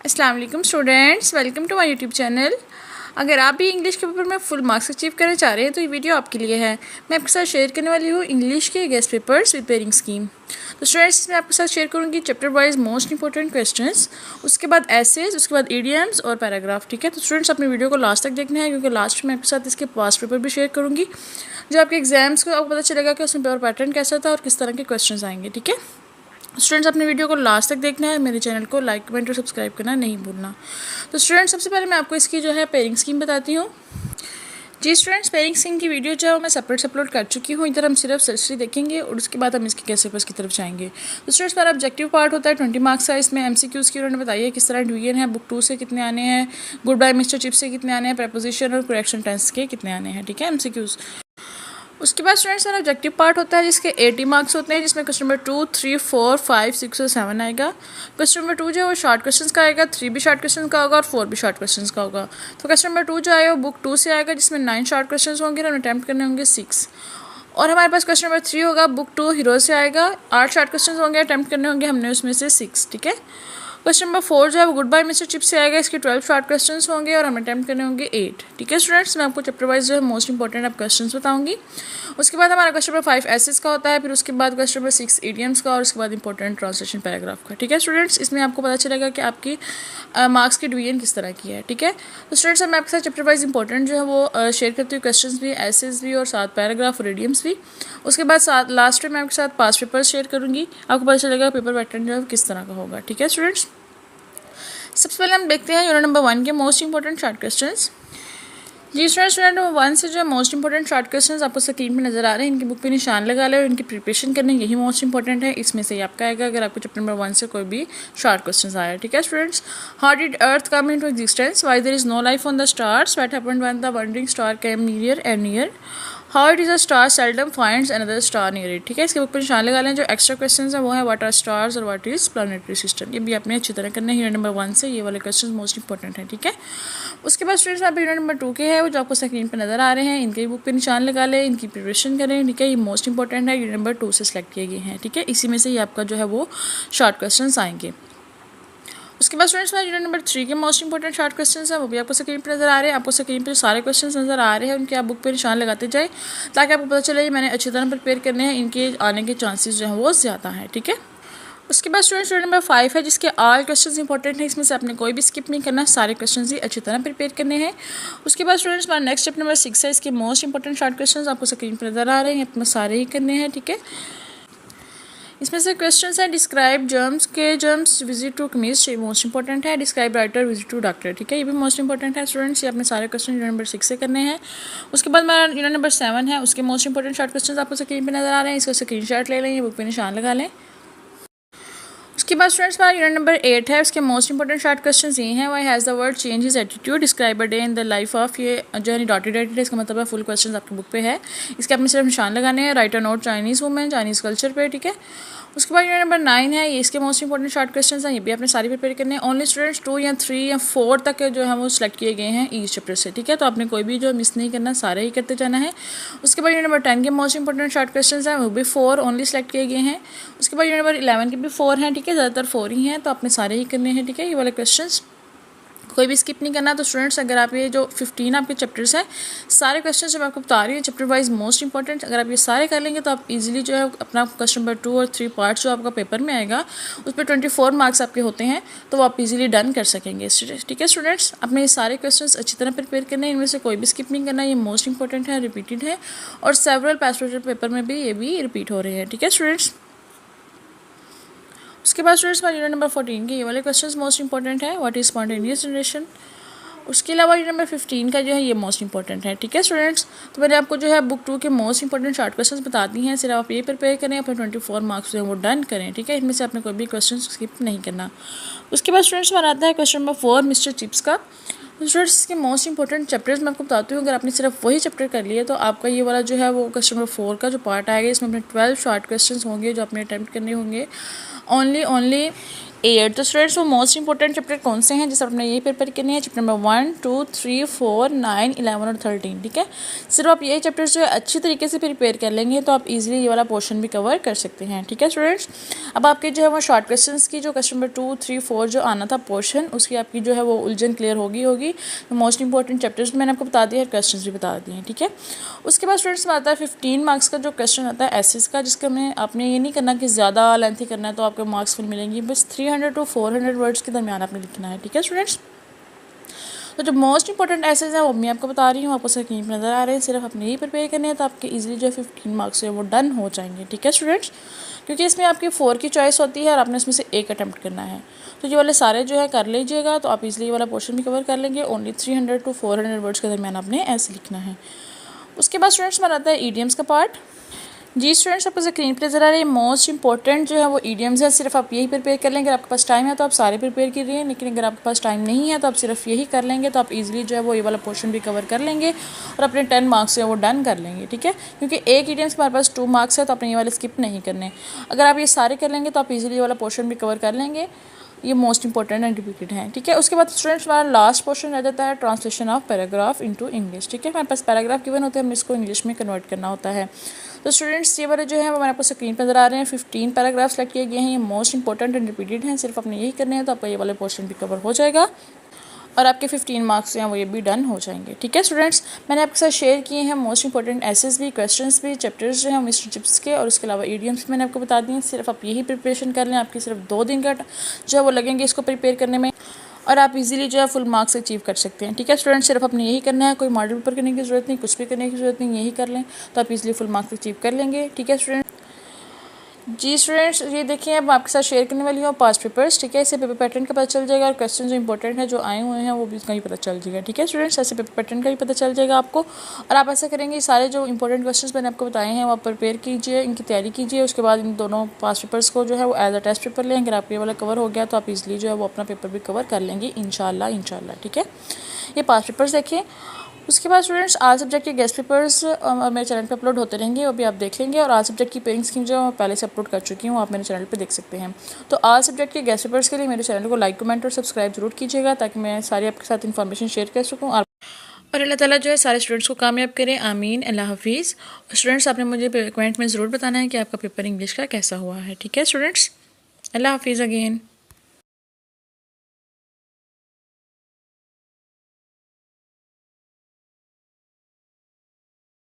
अस्सलाम वालेकुम students, welcome to my YouTube channel. अगर आप भी इंग्लिश के पेपर में फुल मार्क्स अचीव करना चाह रहे हैं तो ये वीडियो आपके लिए है। मैं आपके साथ शेयर करने वाली हूँ इंग्लिश के guest papers with pairing scheme. तो स्टूडेंट्स, मैं आपके साथ शेयर करूँगी chapter wise most important questions, उसके बाद एसेज, उसके बाद ईडियम्स और पैराग्राफ। ठीक है, तो स्टूडेंट्स अपने वीडियो को लास्ट तक देखना है क्योंकि लास्ट में आपके साथ इसके पास्ट पेपर भी शेयर करूँगी, जो आपके एग्जाम्स को आपको पता चलेगा कि उसमें पेपर पैटर्न कैसा था और किस तरह के क्वेश्चन आएंगे। ठीक है स्टूडेंट्स, अपने वीडियो को लास्ट तक देखना है, मेरे चैनल को लाइक कमेंट और सब्सक्राइब करना नहीं भूलना। तो स्टूडेंट्स, सबसे पहले मैं आपको इसकी जो है पेयरिंग स्कीम बताती हूँ। जी स्टूडेंट्स, पेयरिंग स्कीम की वीडियो जो है मैं सेपरेट अपलोड कर चुकी हूँ। इधर हम सिर्फ सर्सरी देखेंगे और उसके बाद हम इसके कैसे पेपर्स की तरफ जाएंगे। तो स्टूडेंट्स, मेरा ऑब्जेक्टिव पार्ट होता है 20 मार्क्स का। इसमें MCQs की उन्होंने बताइए किस तरह डिवीजन है, बुक 2 से कितने आने हैं, गुड बाय मिस्टर चिप से कितने आने हैं, प्रपोजिशन और करेक्शन टेंस के कितने आने हैं। ठीक है, MCQs। उसके बाद स्टूडेंट्स मेरा ऑब्जेक्टिव पार्ट होता है जिसके 80 मार्क्स होते हैं, जिसमें क्वेश्चन नंबर 2, 3, 4, 5, 6 और 7 आएगा। क्वेश्चन नंबर 2 जो है वो शॉर्ट क्वेश्चन का आएगा, 3 भी शॉर्ट क्वेश्चन का होगा और 4 भी शॉर्ट क्वेश्चन का होगा। तो क्वेश्चन नंबर 2 जो आएगा वो बुक 2 से आएगा, जिसमें 9 शॉर्ट क्वेश्चन होंगे और अटैम्प्ट करने होंगे 6। और हमारे पास क्वेश्चन नंबर 3 होगा, बुक 2 हीरो से आएगा, 8 शॉर्ट क्वेश्चन होंगे, अटैम्प्ट करने होंगे हमने उसमें से 6। ठीक है, क्वेश्चन नंबर 4 जो है वो गुड बाय मिस्टर चिप से आएगा, इसके 12 शॉर्ट क्वेश्चंस होंगे और हमें अटैम्प्ट करने होंगे 8। ठीक है स्टूडेंट्स, मैं आपको चैप्टर वाइज जो है मोस्ट इंपॉर्टेंट आप क्वेश्चंस बताऊंगी। उसके बाद हमारा क्वेश्चन नंबर 5 एसेस का होता है, फिर उसके बाद क्वेश्चन नंबर 6 इडियम्स का और उसके बाद इंपॉर्टेंट ट्रांसलेशन पैराग्राफ का। ठीक है स्टूडेंट्स, इसमें आपको पता चलेगा कि आपकी मार्क्स की डिवीजन किस तरह की है। ठीक है, तो स्टूडेंट्स मैं आपके साथ चैप्टर वाइज इंपॉर्टेंट जो है वो शेयर करती हूँ, क्वेश्चन भी, एसेस भी और साथ पैराग्राफ और इडियम्स भी। उसके बाद साथ लास्ट में मैं आपके साथ पास्ट पेपर शेयर करूँगी, आपको पता चलेगा पेपर पैटर्न जो है किस तरह का होगा। ठीक है स्टूडेंट्स, सबसे पहले हम देखते हैं यूनिट नंबर 1 के मोस्ट इंपॉर्टेंट शॉर्ट क्वेश्चंस। जी स्टूडेंट्स, यूनिट नंबर 1 से जो है मोस्ट इंपॉर्टेंट शॉर्ट क्वेश्चंस आपको स्क्रीन पे नजर आ रहे हैं, इनकी बुक पे निशान लगा ले और इनकी प्रिपरेशन करने, यही मोस्ट इंपॉर्टेंट है। इसमें से आपका आएगा अगर आपको चैप्टर नंबर 1 से कोई भी शॉर्ट क्वेश्चन आया। ठीक है students, how did earth come into existence, why there is no life on the stars, what happened when the wandering star came near and near, how it is a star seldom finds another star near it. ठीक है, इसके book पर निशान लगा लें। जो extra question है वो है व्हाट आर स्टार्स और व्हाट इज प्लानिटरी सिस्टम। ये भी आपने अच्छी तरह करना है, यूनिट नंबर 1 से ये वाले क्वेश्चन मोस्ट इंपॉर्टेंट है। ठीक है, उसके बाद स्टूडेंट्स यहाँ पे यूनिट नंबर 2 के है वो जो आपको स्क्रीन पर नजर आ रहे हैं, इनके बुक पे निशान लगा लें, इनकी प्रिपरेशन करें। ठीक है, ये मोस्ट इंपॉर्टेंट है, यूनिट नंबर 2 से सिलेक्ट किए गए हैं। ठीक है, इसी में से ही आपका जो है वो शॉर्ट क्वेश्चन आएंगे। उसके बाद स्टूडेंट्स में यूनिट नंबर 3 के मोस्ट इंपॉर्टेंट शॉर्ट क्वेश्चंस हैं, वो भी आपको स्क्रीन पर नजर आ रहे हैं। आपको स्क्रीन पर सारे क्वेश्चंस नजर आ रहे हैं, उनके आप बुक पे निशान लगाते जाए ताकि आपको पता चले मैंने अच्छी तरह प्रिपेयर करने हैं, इनके आने के चांसेस जो हैं वो ज़्यादा हैं। ठीक है, उसके बाद स्टूडेंट नंबर 5 है जिसके ऑल क्वेश्चंस इंपॉर्टेंट है, इसमें से आपने कोई भी स्किप नहीं करना, सारे क्वेश्चंस ही अच्छी तरह प्रिपेयर करने हैं। उसके बाद स्टूडेंट्स हमारा नेक्स्ट चैप्टर नंबर 6 है, इसके मोस्ट इंपॉर्टेंट शॉर्ट क्वेश्चंस आपको स्क्रीन पर नजर आ रहे हैं, अपने सारे ही करने हैं। ठीक है, इसमें से क्वेश्चंस हैं, डिस्क्राइब जर्म्स के जर्म्स विजिट टू केमिस्ट, ये मोस्ट इंपॉर्टेंट है। Describe writer visit to doctor. ठीक है, ये भी मोस्ट इंपॉर्टेंट है स्टूडेंट्स, ये अपने सारे क्वेश्चन यूनिट नंबर 6 से करने हैं। उसके बाद मेरा यूनिट नंबर 7 है, उसके मोस्ट इंपॉर्टेंट शॉर्ट क्वेश्चन आपको स्क्रीन पे नजर आ रहे हैं, इसका स्क्रीनशॉट ले लें, ये बुक पे निशान लगा लें। उसके बाद स्टूडेंट्स हमारा यूनिट नंबर 8 है, उसके मोस्ट इंपॉर्टेंट शॉर्ट क्वेश्चन ये हैं, why has the world change his attitude, describe a day in the life of, ये जो है डॉटेड है, इसका मतलब है फुल क्वेश्चन आपकी बुक पे है, इसके आपने सिर्फ निशान लगाने हैं। Right a note Chinese women, Chinese culture पे। ठीक है, उसके बाद यूनिट नंबर 9 है, ये इसके मोस्ट इंपॉर्टेंट शॉर्ट क्वेश्चंस हैं, ये भी आपने सारी प्रिपेयर करने हैं। ओनली स्टूडेंट्स 2 या 3 या 4 तक जो है वो सिलेक्ट किए गए हैं ईच चैप्टर से। ठीक है, तो आपने कोई भी जो मिस नहीं करना, सारे ही करते जाना है। उसके बाद यूनिट नंबर 10 के मोस्ट इंपॉर्टेंट शॉर्ट क्वेश्चंस हैं, वो भी 4 ओनली सेलेक्ट किए गए हैं। उसके बाद यूनिट नंबर 11 के भी 4 हैं। ठीक है, ज़्यादातर 4 ही हैं, तो आपने सारे ही करने हैं। ठीक है, ये वाले क्वेश्चन कोई भी स्किप नहीं करना। तो स्टूडेंट्स अगर आप ये जो 15 आपके चैप्टर्स हैं, सारे क्वेश्चन जो मैं आपको बता रही हूँ चैप्टर वाइज मोस्ट इंपॉर्टेंट, अगर आप ये सारे कर लेंगे तो आप इजीली जो है अपना क्वेश्चन नंबर 2 और 3 पार्ट्स जो आपका पेपर में आएगा उस पर 24 मार्क्स आपके होते हैं, तो वो आप इजीली डन कर सकेंगे। ठीक है स्टूडेंट्स, अपने ये सारे क्वेश्चन अच्छी तरह प्रिपेयर करने हैं, इनमें से कोई भी स्किप नहीं करना, ये मोस्ट इंपॉर्टेंट है, रिपीटेड है और सेवरल पास्ट पेपर में भी ये भी रिपीट हो रहे हैं। ठीक है स्टूडेंट्स, उसके बाद स्टूडेंट्स यूनिट नंबर 14 के ये वाले क्वेश्चंस मोस्ट इंपॉर्टेंट है, व्हाट इज स्पॉन्टेनियस जनरेशन। उसके अलावा यूनिट नंबर 15 का जो है ये मोस्ट इंपॉर्टेंट है। ठीक है स्टूडेंट्स, तो मैंने आपको जो है बुक 2 के मोस्ट इंपॉर्टेंट शॉर्ट क्वेश्चंस बता दी हैं, सिर्फ आप ये प्रिपेयर करें, अपने 24 मार्क्स जो है वो डन करें। ठीक है, इनमें से आपने कोई भी क्वेश्चन स्किप नहीं करना। उसके बाद स्टूडेंट्स हमारा आता है क्वेश्चन नंबर 4 मिस्टर चिप्स का। स्टूडेंट्स इसके मोस्ट इंपॉर्टेंट चैप्टर्स मैं आपको बताती हूँ, अगर आपने सिर्फ वही चैप्टर कर लिया तो आपका ये वाला जो है वो क्वेश्चन नंबर 4 का जो पार्ट आएगा, इसमें अपने 12 शॉर्ट क्वेश्चन होंगे जो आपने अटैम्प्ट करने होंगे। ओनली 8। तो स्टूडेंट्स वो मोस्ट इंपॉर्टेंट चैप्टर कौन से हैं जिससे आपने ये प्रिपेयर करनी है? चैप्टर नंबर 1, 2, 3, 4, 9, 11 और 13। ठीक है, सिर्फ आप ये चैप्टर्स जो है अच्छी तरीके से प्रिपेयर कर लेंगे तो आप इजीली ये वाला पोर्शन भी कवर कर सकते हैं। ठीक है स्टूडेंट्स, अब आपके जो है वो शॉर्ट क्वेश्चंस की जो क्वेश्चन नंबर 2, 3, 4 जो आना था पोर्शन, उसकी आपकी जो है वो उलझन क्लियर होगी। तो मोस्ट इंपॉर्टेंट चैप्टर्स मैंने आपको बता दिया है, क्वेश्चन भी बता दिए हैं। ठीक है, उसके बाद स्टूडेंट्स में आता है 15 मार्क्स का जो क्वेश्चन आता है एसेस का, जिसका में आपने ये नहीं करना कि ज़्यादा लेंथी करना है तो आपके मार्क्स फुल मिलेंगे। बस 300 to 400 वर्ड्स के दरमियान आपने लिखना है। ठीक है स्टूडेंट्स, तो जो मोस्ट इंपॉर्टेंट एसेज है वो मैं आपको बता रही हूँ, आपको स्क्रीन पर नज़र आ रहे हैं। सिर्फ अपने ही प्रिपेयर करने हैं तो आपके इजीली जो 15 मार्क्स है वो डन हो जाएंगे। ठीक है स्टूडेंट्स, क्योंकि इसमें आपकी 4 की चॉइस होती है और आपने इसमें से एक अटैम्प्ट करना है। तो ये वाले सारे जो है कर लीजिएगा तो आप इजीली ये वाला पोर्शन भी कवर कर लेंगे। ओनली 300 to 400 वर्ड्स के दरमियान आपने ऐसे लिखना है। उसके बाद स्टूडेंट्स हमारा आता है ईडियम्स का पार्ट। जी स्टूडेंट्स, आपको स्क्रीन पर नजर आ रही है मोस्ट इंपॉर्टेंट जो है वो ईडियम्स है। सिर्फ आप यही प्रिपेयर कर लेंगे। अगर आपके पास टाइम है तो आप सारे प्रिपेयर कीजिए, लेकिन अगर आपके पास टाइम नहीं है तो आप सिर्फ यही कर लेंगे तो आप इजीली जो है वो ये वाला पोर्शन भी कवर कर लेंगे और अपने 10 मार्क्स जो है वो डन कर लेंगे। ठीक है, क्योंकि एक ईडियम्स हमारे पास 2 मार्क्स है तो आपने ये वाले स्किप नहीं करने। अगर आप ये सारे कर लेंगे तो आप इजीली ये वाला पोर्शन भी कवर कर लेंगे। ये मोस्ट इंपॉर्टेंट एंड रिपीटेड है। ठीक है, उसके बाद स्टूडेंट्स हमारा लास्ट पोर्शन रह जाता है translation of paragraph into English. ठीक है, हमारे पास पैराग्राफ गिवन होते हैं, हमें इसको इंग्लिश में कन्वर्ट करना होता है। तो स्टूडेंट्स ये वाले जो है वो मैंने आपको स्क्रीन पर नजर आ रहे हैं। 15 पैराग्राफ सेलेक्ट किए गए हैं, ये मोस्ट इंपॉर्टेंट एंड रिपीटेड हैं। सिर्फ आपने यही करने हैं तो आपका ये वाले पोर्शन भी कवर हो जाएगा और आपके 15 मार्क्स हैं वो ये भी डन हो जाएंगे। ठीक है स्टूडेंट्स, मैंने आपके साथ शेयर किए हैं मोस्ट इंपॉर्टेंट एसेस भी, क्वेश्चंस भी, चैप्टर्स जो हैं मिस्टर चिप्स के, और उसके अलावा ईडियम्स मैंने आपको बता दिए हैं। सिर्फ आप यही प्रिपरेशन कर लें, आपकी सिर्फ 2 दिन का जो है वो लगेंगे इसको प्रिपेयर करने में और आप इजीली जो है फुल मार्क्स अचीव कर सकते हैं। ठीक है स्टूडेंट्स, सिर्फ अपने यही करना है, कोई मॉडल पेपर करने की ज़रूरत नहीं, कुछ भी करने की ज़रूरत नहीं, यही कर लें तो आप इजीली फुल मार्क्स अचीव कर लेंगे। ठीक है स्टूडेंट, जी स्टूडेंट्स ये देखिए अब आपके साथ शेयर करने वाली हूँ पास्ट पेपर्स। ठीक है, इससे पेपर पैटर्न का पता चल जाएगा और क्वेश्चन जो इंपॉर्टेंट है जो आए हुए हैं वो भी इसका ही पता चल जाएगा। ठीक है स्टूडेंट्स, ऐसे पेपर पैटर्न का भी पता चल जाएगा आपको और आप ऐसा करेंगे सारे जो इंपॉर्टेंट क्वेश्चन मैंने आपको बताए हैं वो आप प्रिपेयर कीजिए, इनकी तैयारी कीजिए। उसके बाद इन दोनों पास्ट पेपर्स को जो है वो एज अ टेस्ट पेपर लें। अगर आपको ये वाला कवर हो गया तो आप इजीली जो है वो अपना पेपर भी कवर कर लेंगे इंशाल्लाह। ठीक है, ये पास्ट पेपर्स देखिए। उसके बाद स्टूडेंट्स आल सब्जेक्ट के गेस्ट पेपर्स मेरे चैनल पे अपलोड होते रहेंगे, वो भी आप देख लेंगे। और आल सब्जेक्ट की पेयरिंग स्कीम जो मैं पहले से अपलोड कर चुकी हूँ, आप मेरे चैनल पे देख सकते हैं। तो आल सब्जेक्ट के गेस्ट पेपर्स के लिए मेरे चैनल को लाइक, कमेंट और सब्सक्राइब जरूर कीजिएगा ताकि मैं सारी आपके साथ इन्फॉर्मेशन शेयर कर सकूँ और अल्लाह ताला जो है सारे स्टूडेंट्स को कामयाब करें, आमीन। अल्लाह हाफिज़। स्टूडेंट्स आपने मुझे कमेंट में ज़रूर बताना है कि आपका पेपर इंग्लिश का कैसा हुआ है। ठीक है स्टूडेंट्स, अल्लाह हाफिज़ अगेन।